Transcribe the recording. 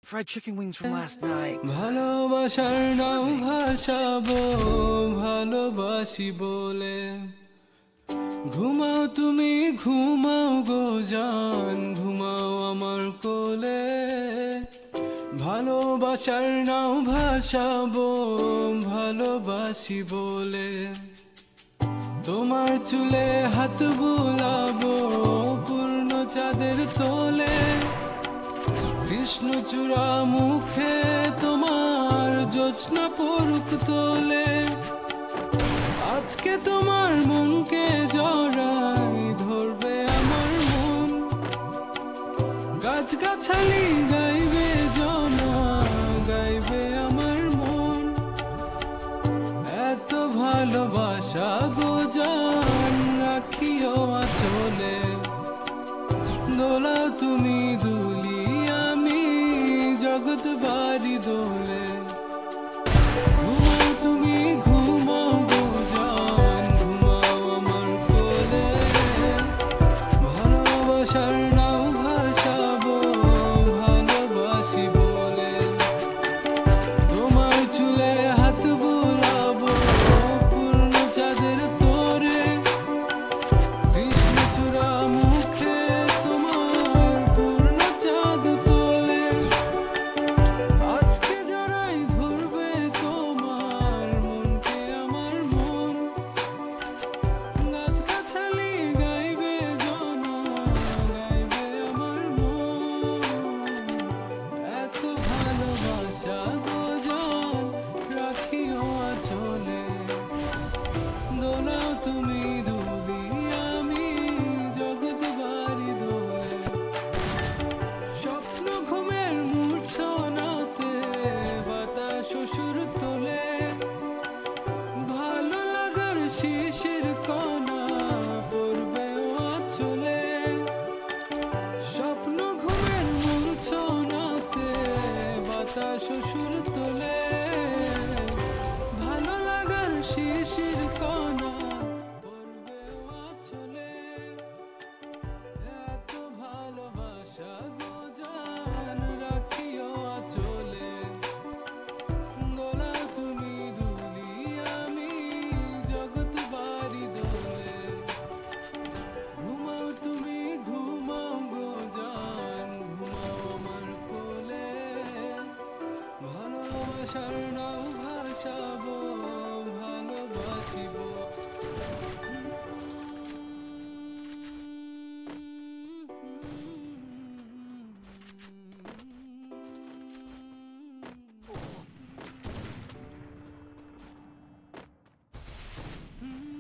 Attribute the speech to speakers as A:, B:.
A: Fried chicken wings from last night.
B: ভালোবাসার নাও ভাসাবো ভালোবাসি বলে ঘুমাও তুমি ঘুমাও গো জান ঘুমাও আমার কোলে ভালোবাসার নাও ভাসাবো ভালোবাসি বলে তোমার চুলে হাত বুলাবো পূর্ণ চাঁদের তোলে কৃষ্ণচূড়া মুখে তোমার জ্যোৎস্না পরুক তোলে আজকে তোমার মনকে জড়াই ধরবে আমার মন গাছগাছালি গাইবে জনা গাইবে আমার মন এত ভালোবাসা গো জান রাখিও আঁচলে দোলাও তুমি দুলি আমি জগৎ বাড়ি দোলে ঘুমাও তুমি ঘুমাও গো জান ঘুমাও আমার কোলে ভালোবাসার নাও ভাসাবো ভালোবাসি বলে তোমার চুলে হাত বুলাবো পূর্ণ চাঁদের তোরে কৃষ্ণচূড়া মুখে তোমার পূর্ণ চাঁদ তোলে আজকে যারাই ধরবে তোমার মনকে আমার মন গাছগাছালি গাইবে জনা গাইবে আমার মন এত ভালোবাসা গো জান রাখিও আঁচলে দোলাও তুমি দুলি আমি জগৎ বাড়ি দোলে স্বপ্ন ঘুমের মূর্ছনাতে বাতাস সুর তোলে ভালো লাগার শিশির কণা পড়বে আঁচলে স্বপ্ন ঘুমের মূর্ছনাতে বাতাস সুর তোলে ভালো লাগার শিশির কণা পড়বে আঁচলে এত ভালোবাসা গো জান রাখিও আঁচলে দোলাও তুমি দুলি আমি জগৎ বাড়ি দোলে ঘুমাও তুমি ঘুমাও গো জান ঘুমাও আমার কোলে ভালোবাসার নাও ভাসাবো ভালোবাসিব Mm-hmm.